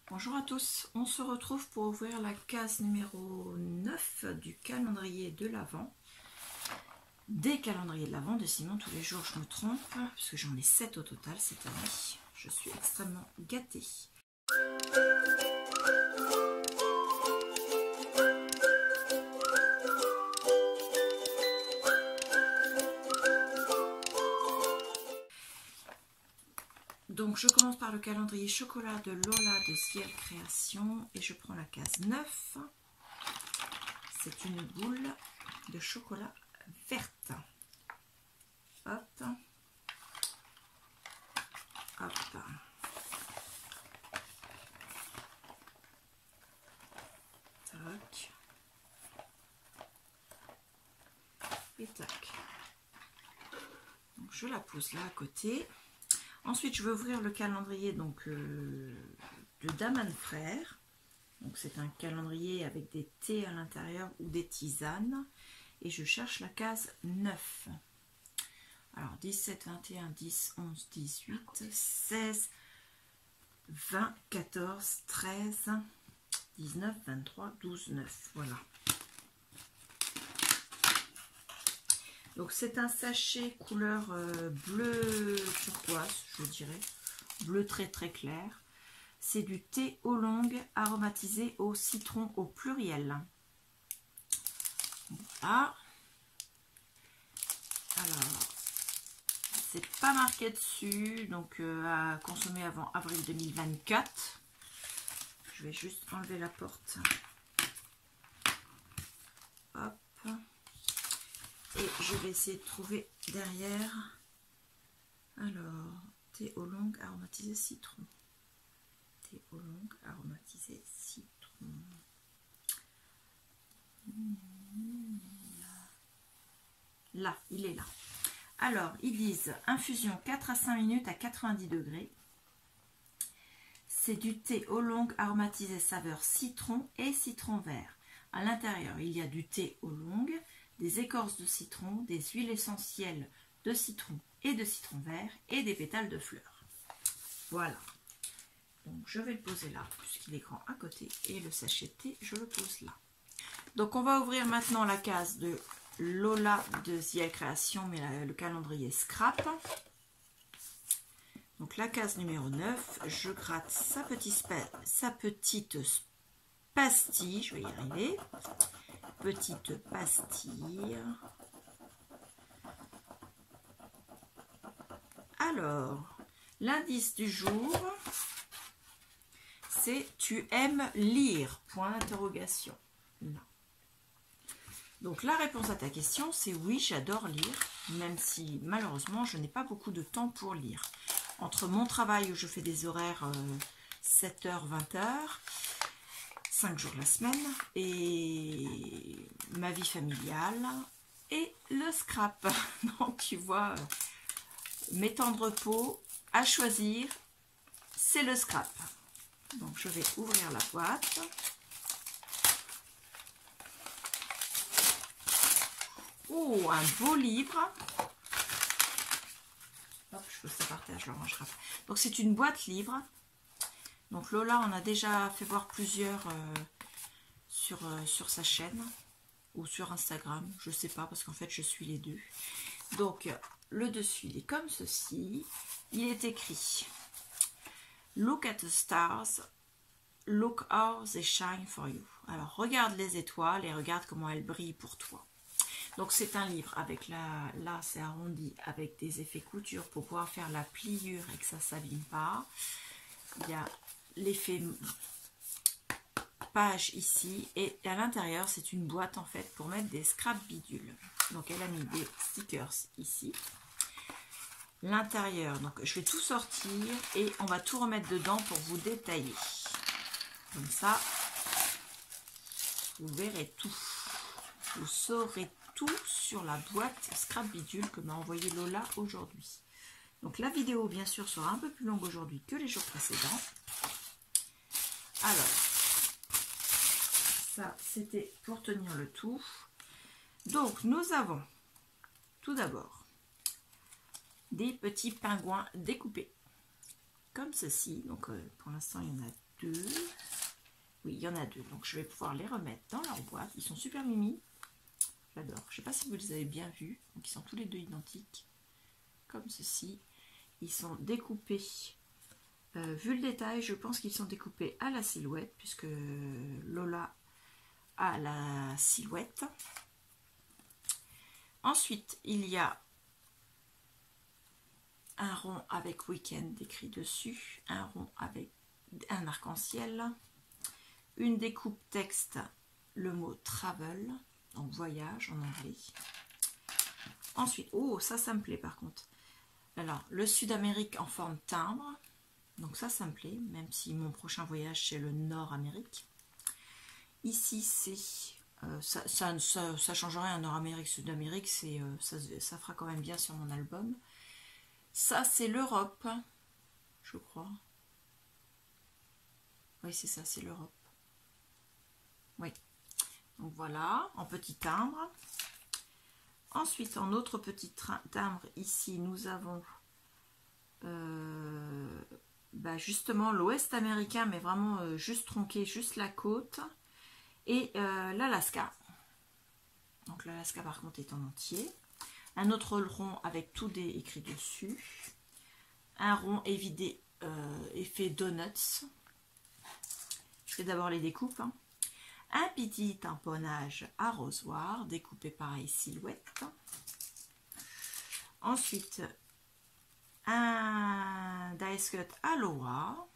Bonjour à tous, on se retrouve pour ouvrir la case numéro 9 du calendrier de l'Avent. Des calendriers de l'Avent, sinon tous les jours je me trompe, parce que j'en ai 7 au total cette année. Je suis extrêmement gâtée. Donc je commence par le calendrier chocolat de Lola de Ciel Création et je prends la case 9. C'est une boule de chocolat verte. Hop. Hop. Tac. Et tac. Donc je la pose là à côté. Ensuite, je vais ouvrir le calendrier donc, de Daman Frères. Donc, c'est un calendrier avec des thés à l'intérieur ou des tisanes. Et je cherche la case 9. Alors, 17, 21, 10, 11, 18, 16, 20, 14, 13, 19, 23, 12, 9. Voilà. Donc c'est un sachet couleur bleu turquoise, je dirais, bleu très très clair. C'est du thé oolong aromatisé au citron au pluriel. Voilà. Alors, c'est pas marqué dessus, donc à consommer avant avril 2024. Je vais juste enlever la porte. Hop. Et je vais essayer de trouver derrière. Alors, thé oolong aromatisé citron. Thé oolong aromatisé citron. Là, il est là. Alors, ils disent infusion 4 à 5 minutes à 90 degrés. C'est du thé oolong aromatisé saveur citron et citron vert. À l'intérieur, il y a du thé oolong, des écorces de citron, des huiles essentielles de citron et de citron vert et des pétales de fleurs. Voilà. Donc je vais le poser là puisqu'il est grand à côté et le sachet de thé, je le pose là. Donc on va ouvrir maintenant la case de Lola de Ciel Création, mais le calendrier scrap. Donc la case numéro 9, je gratte sa petite pastille, je vais y arriver. Petite pastille. Alors, l'indice du jour, c'est « Tu aimes lire ?» Point d'interrogation. Donc, la réponse à ta question, c'est oui, j'adore lire, même si malheureusement, je n'ai pas beaucoup de temps pour lire. Entre mon travail où je fais des horaires 7h, 20h, 5 jours la semaine, et ma vie familiale, et le scrap. Donc, tu vois, mes temps de repos à choisir, c'est le scrap. Donc, je vais ouvrir la boîte. Oh, un beau livre. Hop, je pose ça par terre, je le rangerai. Donc, c'est une boîte livre. Donc, Lola en a déjà fait voir plusieurs sur sa chaîne ou sur Instagram. Je ne sais pas parce qu'en fait, je suis les deux. Donc, le dessus, il est comme ceci. Il est écrit « Look at the stars, look how they shine for you ». Alors, regarde les étoiles et regarde comment elles brillent pour toi. Donc, c'est un livre avec là, c'est arrondi avec des effets couture pour pouvoir faire la pliure et que ça ne s'abîme pas. Il y a l'effet page ici et à l'intérieur, c'est une boîte en fait pour mettre des scrap bidules. Donc, elle a mis des stickers ici. L'intérieur, donc je vais tout sortir et on va tout remettre dedans pour vous détailler. Comme ça, vous verrez tout. Vous saurez tout sur la boîte scrap bidule que m'a envoyé Lola aujourd'hui. Donc la vidéo, bien sûr, sera un peu plus longue aujourd'hui que les jours précédents. Alors, ça, c'était pour tenir le tout. Donc, nous avons tout d'abord des petits pingouins découpés comme ceci. Donc pour l'instant il y en a 2. Oui, il y en a 2. Donc je vais pouvoir les remettre dans leur boîte. Ils sont super mimi. J'adore. Je ne sais pas si vous les avez bien vus. Donc ils sont tous les deux identiques. Comme ceci. Ils sont découpés. Vu le détail, je pense qu'ils sont découpés à la silhouette. Puisque Lola a la silhouette. Ensuite, il y a un rond avec week-end écrit dessus, un rond avec un arc-en-ciel, une découpe texte, le mot travel, donc voyage en anglais. Ensuite, oh ça me plaît par contre. Alors, le Sud-Amérique en forme timbre, donc ça me plaît, même si mon prochain voyage c'est le Nord-Amérique. Ici c'est ça change rien, Nord-Amérique, Sud-Amérique, ça fera quand même bien sur mon album. Ça, c'est l'Europe, je crois. Oui, c'est ça, c'est l'Europe. Oui. Donc voilà, en petit timbre. Ensuite, en autre petit timbre, ici, nous avons justement l'Ouest américain, mais vraiment juste tronqué, juste la côte. Et l'Alaska. Donc l'Alaska par contre est en entier. Un autre rond avec tout des écrits dessus. Un rond évidé effet donuts. Je fais d'abord les découpes. Hein. Un petit tamponnage arrosoir découpé pareil silhouette. Ensuite un dice cut aloha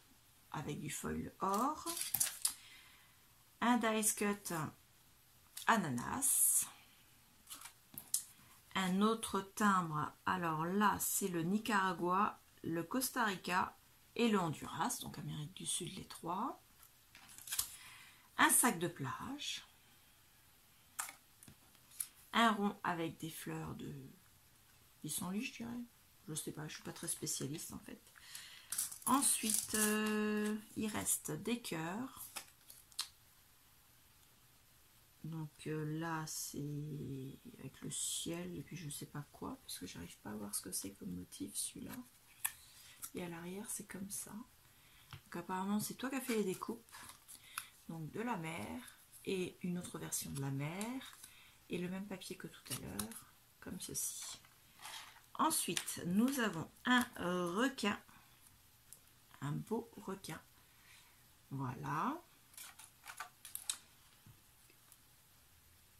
avec du foil or. Un dice cut ananas. Un autre timbre, alors là c'est le Nicaragua, le Costa Rica et le Honduras, donc Amérique du Sud les trois. Un sac de plage. Un rond avec des fleurs de pissenlit, je dirais. Je sais pas, je suis pas très spécialiste en fait. Ensuite, il reste des cœurs. Donc là c'est avec le ciel et puis je sais pas quoi parce que j'arrive pas à voir ce que c'est comme motif celui-là. Et à l'arrière c'est comme ça. Donc apparemment c'est toi qui as fait les découpes. Donc de la mer et une autre version de la mer et le même papier que tout à l'heure comme ceci. Ensuite nous avons un requin, un beau requin. Voilà.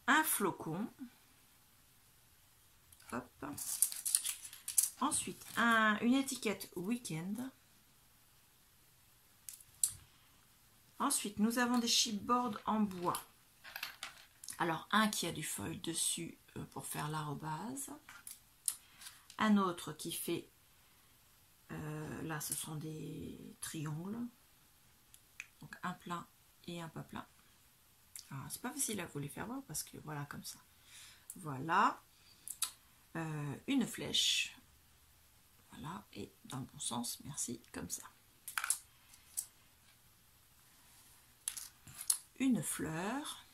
Un flocon. Hop. Ensuite, une étiquette week-end. Ensuite, nous avons des chipboards en bois. Alors, un qui a du foil dessus pour faire l'arrobase. Un autre qui fait... là, ce sont des triangles. Donc, un plein et un pas plein. C'est pas facile à vous les faire voir parce que voilà comme ça. Voilà. Une flèche. Voilà. Et dans le bon sens, merci, comme ça. Une fleur.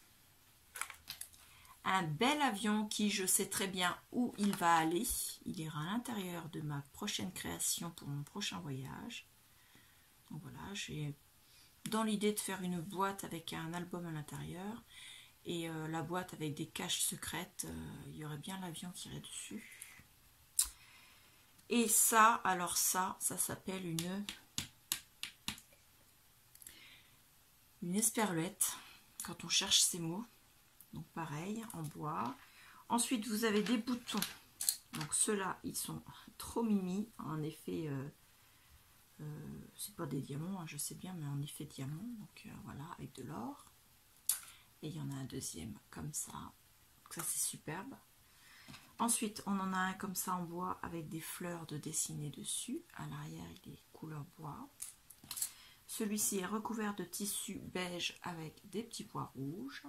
Un bel avion qui je sais très bien où il va aller. Il ira à l'intérieur de ma prochaine création pour mon prochain voyage. Donc voilà, j'ai dans l'idée de faire une boîte avec un album à l'intérieur et la boîte avec des caches secrètes, il y aurait bien l'avion qui irait dessus. Et ça, alors ça s'appelle une esperluette quand on cherche ces mots. Donc pareil, en bois. Ensuite, vous avez des boutons. Donc ceux-là, ils sont trop mimi. En effet, c'est pas des diamants, hein, je sais bien, mais en effet diamant. Donc voilà, avec de l'or. Et il y en a un deuxième comme ça. Donc ça, c'est superbe. Ensuite, on en a un comme ça en bois avec des fleurs de dessinées dessus. À l'arrière, il est couleur bois. Celui-ci est recouvert de tissu beige avec des petits pois rouges.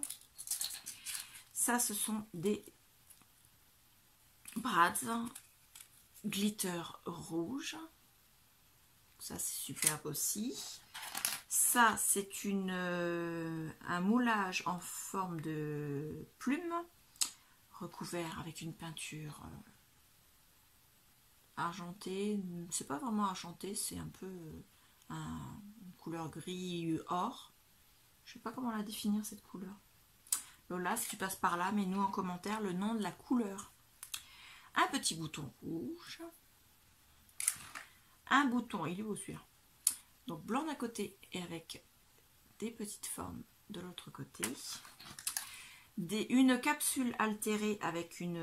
Ça, ce sont des brads glitter rouge. Ça, c'est superbe aussi. Ça, c'est un moulage en forme de plume, recouvert avec une peinture argentée. C'est pas vraiment argenté, c'est un peu une couleur gris or. Je sais pas comment la définir cette couleur. Lola, si tu passes par là, mets-nous en commentaire le nom de la couleur. Un petit bouton rouge. Un bouton, il est beau celui-là. Donc blanc d'un côté et avec des petites formes de l'autre côté. Une capsule altérée avec une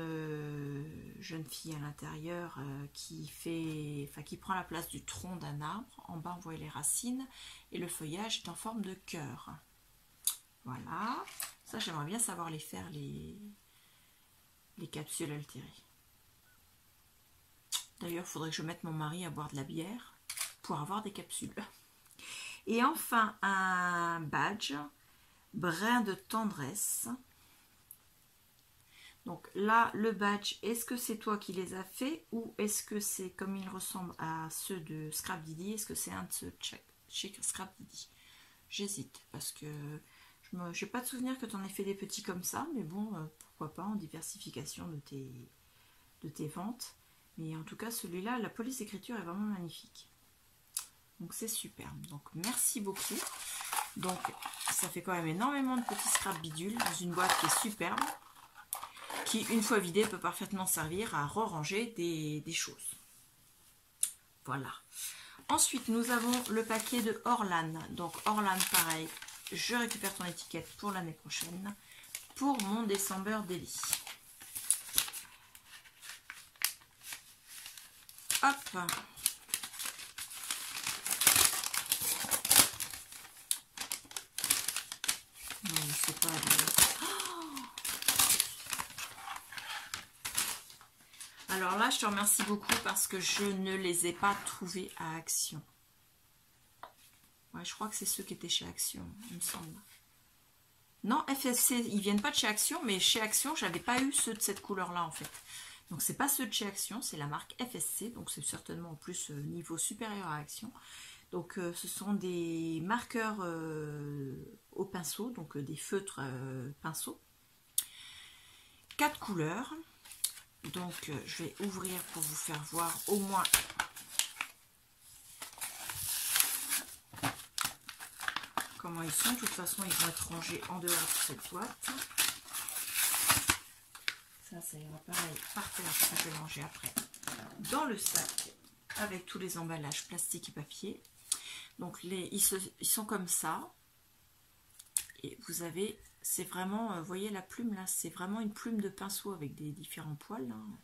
jeune fille à l'intérieur qui prend la place du tronc d'un arbre. En bas, on voit les racines et le feuillage est en forme de cœur. Voilà. Ça, j'aimerais bien savoir les faire, les capsules altérées. D'ailleurs, il faudrait que je mette mon mari à boire de la bière pour avoir des capsules. Et enfin, un badge, brin de tendresse. Donc là, le badge, est-ce que c'est toi qui les as fait ou est-ce que c'est comme il ressemble à ceux de Scrap Didi? Est-ce que c'est un de ceux chez Scrap Didi? J'hésite parce que je n'ai pas de souvenir que tu en aies fait des petits comme ça, mais bon, pourquoi pas en diversification de tes ventes. Mais en tout cas, celui-là, la police écriture est vraiment magnifique. Donc c'est super. Donc merci beaucoup. Donc ça fait quand même énormément de petits scrap bidules dans une boîte qui est superbe, qui une fois vidée peut parfaitement servir à re-ranger des choses. Voilà. Ensuite nous avons le paquet de Orlan. Donc Orlan pareil, je récupère ton étiquette pour l'année prochaine pour mon December Daily. Hop. Non, c'est pas... Alors là, je te remercie beaucoup parce que je ne les ai pas trouvés à Action. Ouais, je crois que c'est ceux qui étaient chez Action, il me semble. Non, FSC, ils viennent pas de chez Action, mais chez Action, j'avais pas eu ceux de cette couleur-là en fait. Donc c'est pas ceux de chez Action, c'est la marque FSC, donc c'est certainement en plus niveau supérieur à Action. Donc ce sont des marqueurs au pinceau, donc des feutres pinceau. 4 couleurs. Donc je vais ouvrir pour vous faire voir au moins comment ils sont. De toute façon, ils vont être rangés en dehors de cette boîte. Ça ira pareil par terre, je vais ranger après dans le sac avec tous les emballages plastique et papier. Donc ils sont comme ça. Et vous avez, c'est vraiment, vous voyez la plume là, c'est vraiment une plume de pinceau avec des différents poils. Hein.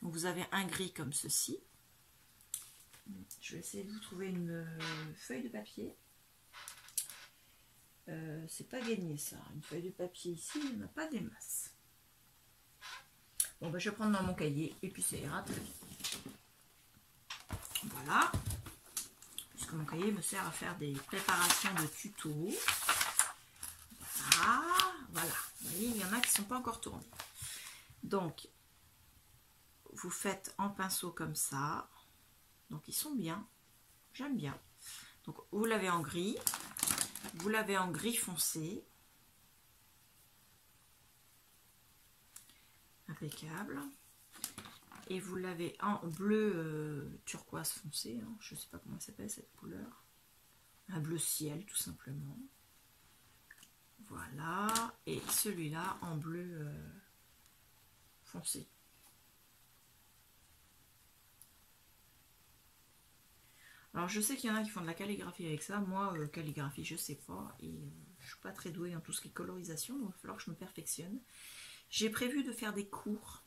Donc vous avez un gris comme ceci. Je vais essayer de vous trouver une feuille de papier. C'est pas gagné ça, une feuille de papier ici, il n'y en a pas des masses. Bon ben je vais prendre dans mon cahier et puis ça ira très bien. Voilà. Puisque mon cahier me sert à faire des préparations de tutos. Voilà, vous voyez, il y en a qui ne sont pas encore tournés. Donc, vous faites en pinceau comme ça. Donc, ils sont bien. J'aime bien. Donc, vous l'avez en gris. Vous l'avez en gris foncé. Impeccable. Et vous l'avez en bleu turquoise foncé. Hein. Je ne sais pas comment ça s'appelle cette couleur. Un bleu ciel, tout simplement. Voilà, et celui-là en bleu foncé. Alors je sais qu'il y en a qui font de la calligraphie avec ça. Moi, calligraphie, je sais pas. Et je suis pas très douée en tout ce qui est colorisation, donc il va falloir que je me perfectionne. J'ai prévu de faire des cours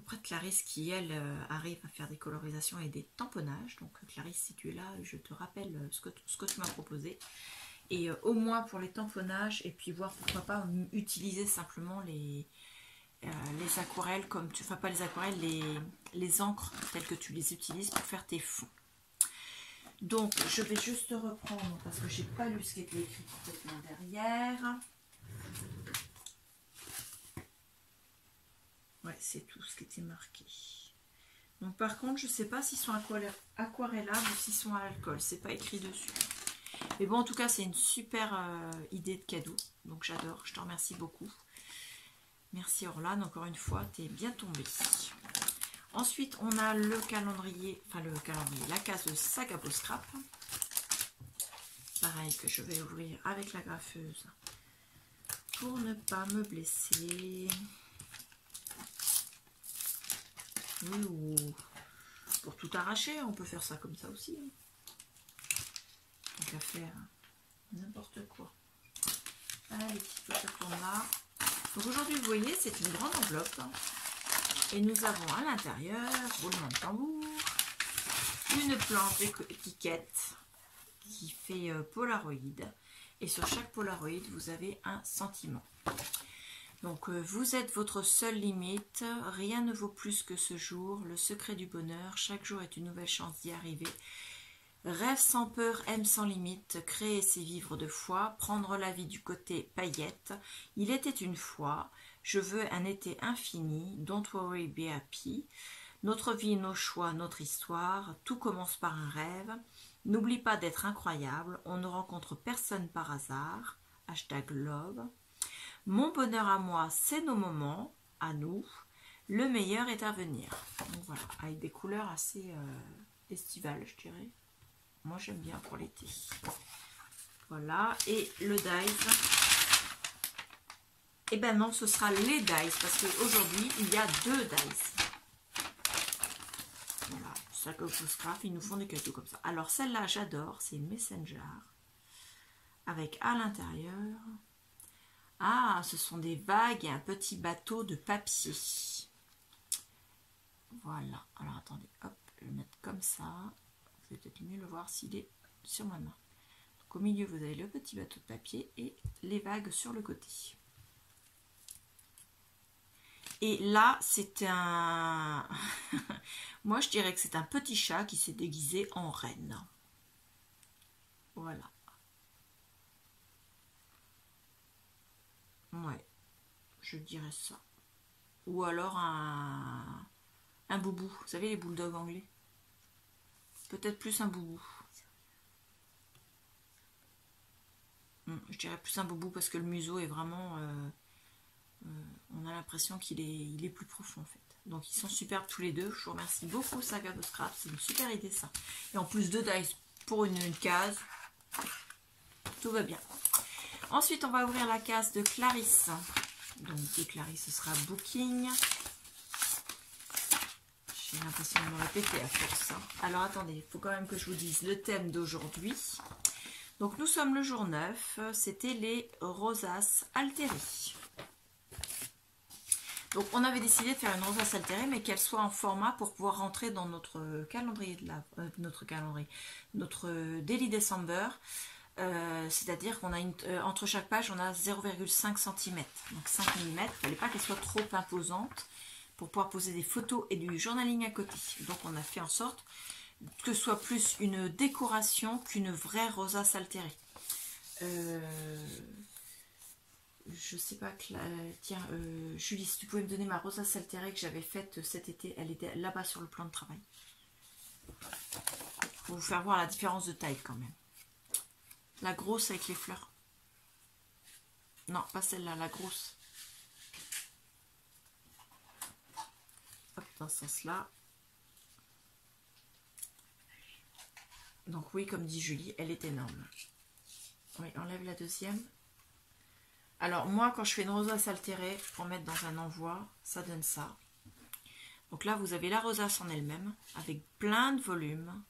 auprès de Clarisse qui, elle, arrive à faire des colorisations et des tamponnages. Donc Clarisse, si tu es là, je te rappelle ce que tu m'as proposé. Et au moins pour les tamponnages, et puis voir pourquoi pas utiliser simplement les aquarelles, comme tu fais pas les aquarelles, les encres telles que tu les utilises pour faire tes fonds. Donc je vais juste reprendre parce que j'ai pas lu ce qui était écrit complètement derrière. Ouais, c'est tout ce qui était marqué. Donc par contre, je sais pas s'ils sont aquarellables ou s'ils sont à l'alcool, c'est pas écrit dessus. Mais bon, en tout cas, c'est une super idée de cadeau. Donc j'adore, je te remercie beaucoup. Merci Orlan, encore une fois, tu es bien tombée. Ensuite, on a le calendrier, la case de sac à peau scrap. Pareil que je vais ouvrir avec la graffeuse pour ne pas me blesser. Oui, ou pour tout arracher, on peut faire ça comme ça aussi. Donc à faire n'importe quoi. Allez, ça tourne là. Donc aujourd'hui, vous voyez, c'est une grande enveloppe. Et nous avons à l'intérieur, roulement de tambour, une planche étiquette qui fait Polaroid. Et sur chaque Polaroid, vous avez un sentiment. Donc vous êtes votre seule limite, rien ne vaut plus que ce jour, le secret du bonheur, chaque jour est une nouvelle chance d'y arriver. Rêve sans peur, aime sans limite, créer c'est vivre de foi, prendre la vie du côté paillette. Il était une fois, je veux un été infini, don't worry, be happy. Notre vie, nos choix, notre histoire, tout commence par un rêve. N'oublie pas d'être incroyable, on ne rencontre personne par hasard. #love. Mon bonheur à moi, c'est nos moments, à nous. Le meilleur est à venir. Donc voilà, avec des couleurs assez estivales, je dirais. Moi, j'aime bien pour l'été. Voilà, et le dies. Eh ben non, ce sera les dies, parce qu'aujourd'hui, il y a 2 dies. Voilà, sac à peau scrap, ils nous font des cadeaux comme ça. Alors, celle-là, j'adore, c'est une Messenger. Avec à l'intérieur... Ah, ce sont des vagues et un petit bateau de papier. Voilà. Alors, attendez, hop, je vais le mettre comme ça. Vous allez peut-être mieux le voir s'il est sur ma main. Donc, au milieu, vous avez le petit bateau de papier et les vagues sur le côté. Et là, c'est un... Moi, je dirais que c'est un petit chat qui s'est déguisé en reine. Voilà. Ouais, je dirais ça. Ou alors un boubou. Vous savez, les bulldogs anglais. Peut-être plus un boubou. Je dirais plus un boubou parce que le museau est vraiment... on a l'impression qu'il est plus profond en fait. Donc ils sont superbes tous les deux. Je vous remercie beaucoup Saga de Scrap. C'est une super idée ça. Et en plus 2 dice pour une case. Tout va bien. Ensuite on va ouvrir la case de Clarisse. Donc de Clarisse ce sera Booking. J'ai l'impression de me répéter à force. Alors attendez, il faut quand même que je vous dise le thème d'aujourd'hui. Donc nous sommes le jour 9. C'était les rosaces altérées. Donc on avait décidé de faire une rosace altérée, mais qu'elle soit en format pour pouvoir rentrer dans notre calendrier notre Daily December. C'est-à-dire qu'on a entre chaque page, on a 0,5 cm. Donc 5 mm. Il ne fallait pas qu'elle soit trop imposante pour pouvoir poser des photos et du journaling à côté. Donc on a fait en sorte que ce soit plus une décoration qu'une vraie rosace altérée. Je sais pas, tiens, Julie, si tu pouvais me donner ma rosace altérée que j'avais faite cet été, elle était là-bas sur le plan de travail. Pour vous faire voir la différence de taille quand même. La grosse avec les fleurs. Non, pas celle-là, la grosse. Hop, dans ce sens-là. Donc oui, comme dit Julie, elle est énorme. Oui, enlève la deuxième. Alors moi, quand je fais une rosace altérée pour mettre dans un envoi, ça donne ça. Donc là, vous avez la rosace en elle-même, avec plein de volume.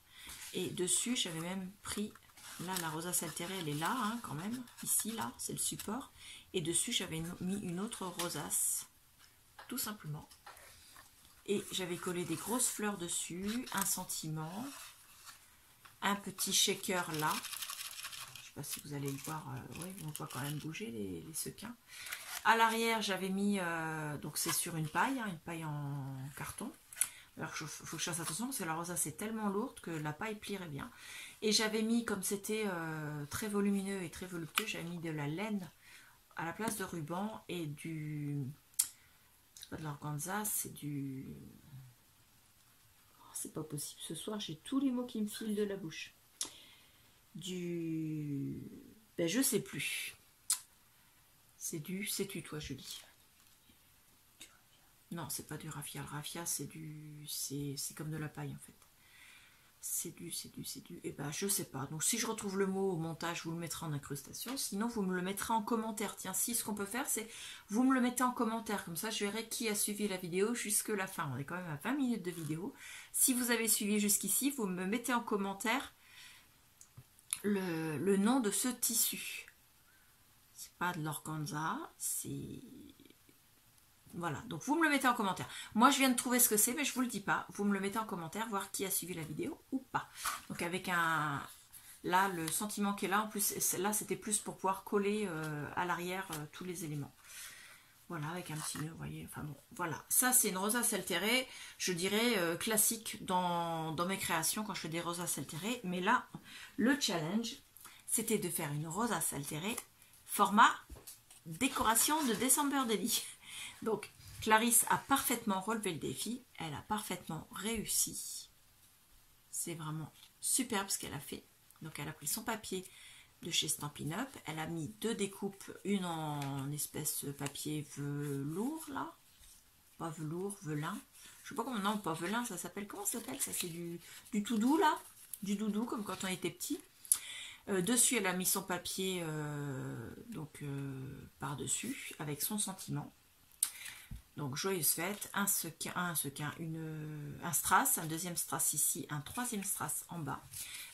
Et dessus, j'avais même pris, là, la rosace altérée, elle est là, hein, quand même. Ici, là, c'est le support. Et dessus, j'avais mis une autre rosace, tout simplement. Et j'avais collé des grosses fleurs dessus, un sentiment, un petit shaker là. Je ne sais pas si vous allez le voir, oui, on voit quand même bouger les sequins. À l'arrière, j'avais mis, donc c'est sur une paille, hein, une paille en carton. Alors il faut que je fasse attention parce que la rosace est tellement lourde que la paille plierait bien. Et j'avais mis, comme c'était très volumineux et très voluptueux, j'avais mis de la laine à la place de ruban et du... C'est pas de l'organza, c'est du... Oh, c'est pas possible, ce soir j'ai tous les mots qui me filent de la bouche. Du... Ben je sais plus. C'est du... Sais-tu toi Julie? Non, c'est pas du raffia. Le raffia, c'est comme de la paille en fait. C'est du. Et ben, je sais pas. Donc, si je retrouve le mot au montage, je vous le mettrai en incrustation. Sinon, vous me le mettrez en commentaire. Tiens, si, ce qu'on peut faire, c'est vous me le mettez en commentaire. Comme ça, je verrai qui a suivi la vidéo jusque la fin. On est quand même à 20 minutes de vidéo. Si vous avez suivi jusqu'ici, vous me mettez en commentaire le nom de ce tissu. C'est pas de l'organza, c'est... Voilà, donc vous me le mettez en commentaire. Moi, je viens de trouver ce que c'est, mais je vous le dis pas. Vous me le mettez en commentaire, voir qui a suivi la vidéo ou pas. Donc avec un... Là, le sentiment qui est là, en plus, là, c'était plus pour pouvoir coller à l'arrière tous les éléments. Voilà, avec un petit nœud, vous voyez. Enfin bon, voilà. Ça, c'est une rosace altérée, je dirais classique dans mes créations quand je fais des rosaces altérées. Mais là, le challenge, c'était de faire une rosace altérée format décoration de December Daily. Donc, Clarisse a parfaitement relevé le défi. Elle a parfaitement réussi. C'est vraiment superbe ce qu'elle a fait. Donc, elle a pris son papier de chez Stampin' Up. Elle a mis 2 découpes, une en espèce de papier velours, là. Pas velours, velin. Je sais pas comment, non, pas velin, ça s'appelle, comment ça s'appelle? Ça, c'est du tout doux, là. Du doudou, comme quand on était petit. Dessus, elle a mis son papier par-dessus, avec son sentiment. Donc, joyeuse fête, un sequin, un strass, un deuxième strass ici, un troisième strass en bas.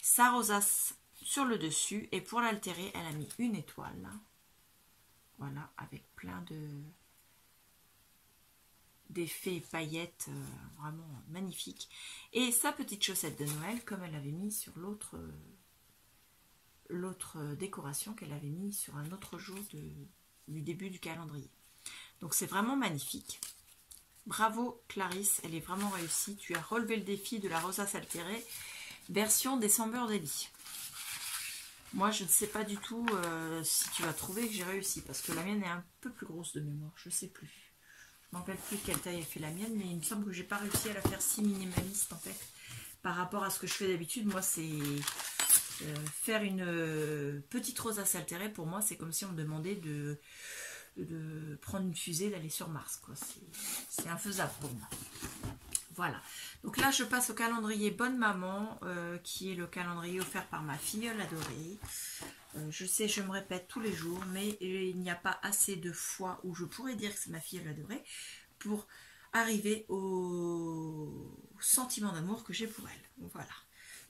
Sa rosace sur le dessus, et pour l'altérer, elle a mis une étoile. Là. Voilà, avec plein d'effets paillettes, vraiment magnifiques. Et sa petite chaussette de Noël, comme elle avait mis sur l'autre décoration qu'elle avait mis sur un autre jour du début du calendrier. Donc c'est vraiment magnifique. Bravo Clarisse, elle est vraiment réussie. Tu as relevé le défi de la rosace altérée version December Daily. Moi je ne sais pas du tout si tu vas trouver que j'ai réussi, parce que la mienne est un peu plus grosse de mémoire, je ne sais plus. Je ne me rappelle plus quelle taille a fait la mienne, mais il me semble que j'ai pas réussi à la faire si minimaliste en fait. Par rapport à ce que je fais d'habitude, moi c'est... faire une petite rosace altérée, pour moi, c'est comme si on me demandait de prendre une fusée, d'aller sur Mars. C'est infaisable pour moi. Voilà. Donc là, je passe au calendrier Bonne Maman, qui est le calendrier offert par ma filleule adorée. Je sais, je me répète tous les jours, mais il n'y a pas assez de fois où je pourrais dire que c'est ma filleule adorée pour arriver au sentiment d'amour que j'ai pour elle. Voilà.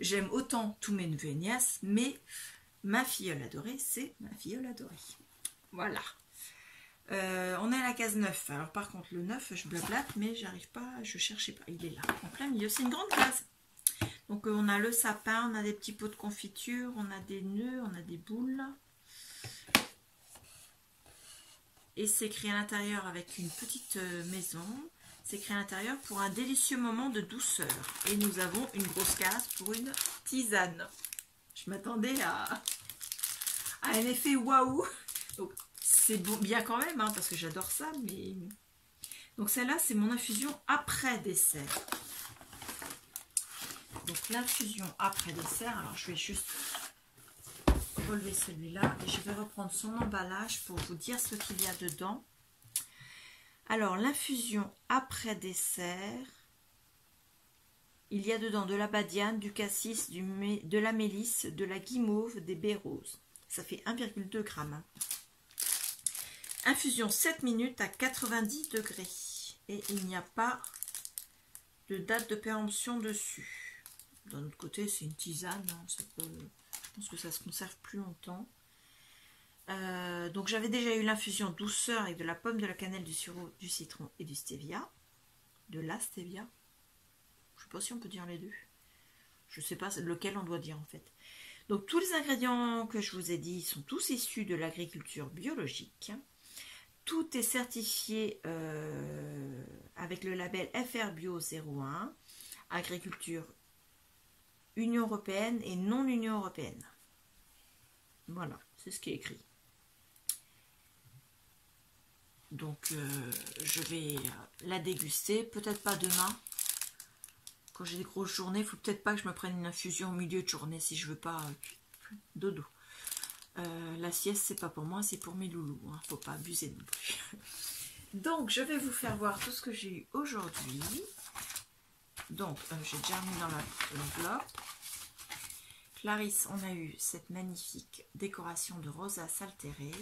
J'aime autant tous mes neveux et nièces, mais ma filleule adorée, c'est ma filleule adorée. Voilà. On est à la case 9. Alors par contre, le 9, je blablate, mais j'arrive pas, je cherchais pas. Il est là, en plein milieu. C'est une grande case. Donc on a le sapin, on a des petits pots de confiture, on a des nœuds, on a des boules. Et c'est écrit à l'intérieur avec une petite maison. C'est écrit à l'intérieur pour un délicieux moment de douceur. Et nous avons une grosse case pour une tisane. Je m'attendais à un effet waouh. Donc c'est bien quand même, hein, parce que j'adore ça. Mais donc celle-là, c'est mon infusion après dessert. Donc l'infusion après dessert. Alors je vais juste relever celui-là et je vais reprendre son emballage pour vous dire ce qu'il y a dedans. Alors, l'infusion après dessert, il y a dedans de la badiane, du cassis, de la mélisse, de la guimauve, des baies roses. Ça fait 1,2 g. Infusion 7 minutes à 90 degrés. Et il n'y a pas de date de péremption dessus. D'un autre côté, c'est une tisane. Hein, je pense que ça se conserve plus longtemps. Donc j'avais déjà eu l'infusion douceur avec de la pomme, de la cannelle, du sirop, du citron et du stevia. De la stevia. Je ne sais pas si on peut dire les deux. Je ne sais pas lequel on doit dire en fait. Donc tous les ingrédients que je vous ai dit sont tous issus de l'agriculture biologique. Tout est certifié avec le label FR Bio 01, agriculture Union Européenne et non Union Européenne. Voilà, c'est ce qui est écrit. Donc je vais la déguster, peut-être pas demain. Quand j'ai des grosses journées, il ne faut peut-être pas que je me prenne une infusion au milieu de journée si je veux pas dodo. La sieste, c'est pas pour moi, c'est pour mes loulous. Hein, faut pas abuser non plus. Donc, je vais vous faire voir tout ce que j'ai eu aujourd'hui. Donc, j'ai déjà mis dans l'enveloppe. Clarisse, on a eu cette magnifique décoration de Rosa Salteré.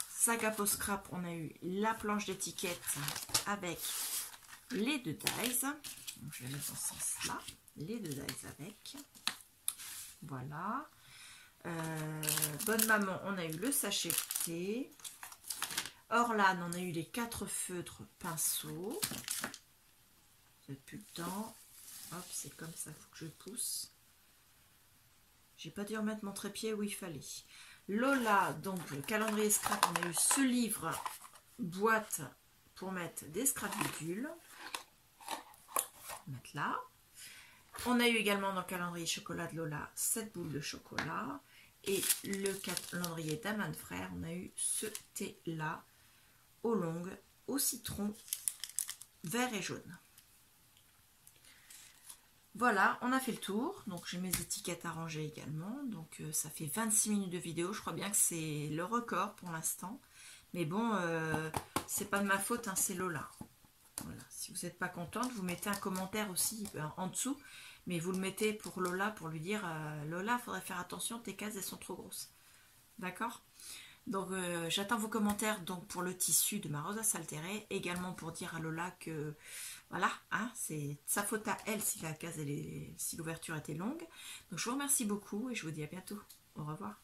Saga Post Scrap, on a eu la planche d'étiquette avec les 2 dies. Donc, je vais mettre dans ce sens-là. Les 2 dies avec. Voilà. Bonne Maman, on a eu le sachet de thé. Orlan, on a eu les 4 feutres pinceaux. Vous n'avez plus le temps. Hop, c'est comme ça, il faut que je pousse. J'ai pas dû remettre mon trépied où il fallait. Lola, donc le calendrier scrap, on a eu ce livre boîte pour mettre des scrapules. Mettre là. On a eu également dans le calendrier chocolat de Lola cette boule de chocolat. Et le calendrier d'Aman Frère, on a eu ce thé là, au long, au citron, vert et jaune. Voilà, on a fait le tour. Donc j'ai mes étiquettes à ranger également. Donc ça fait 26 minutes de vidéo. Je crois bien que c'est le record pour l'instant. Mais bon, c'est pas de ma faute, hein, c'est Lola. Voilà. Si vous n'êtes pas contente, vous mettez un commentaire aussi en dessous. Mais vous le mettez pour Lola, pour lui dire Lola, il faudrait faire attention, tes cases elles sont trop grosses. D'accord? Donc j'attends vos commentaires donc pour le tissu de ma Rosa Salteré. Également pour dire à Lola que voilà, hein, c'est sa faute à elle si la case si l'ouverture était longue. Donc je vous remercie beaucoup et je vous dis à bientôt. Au revoir.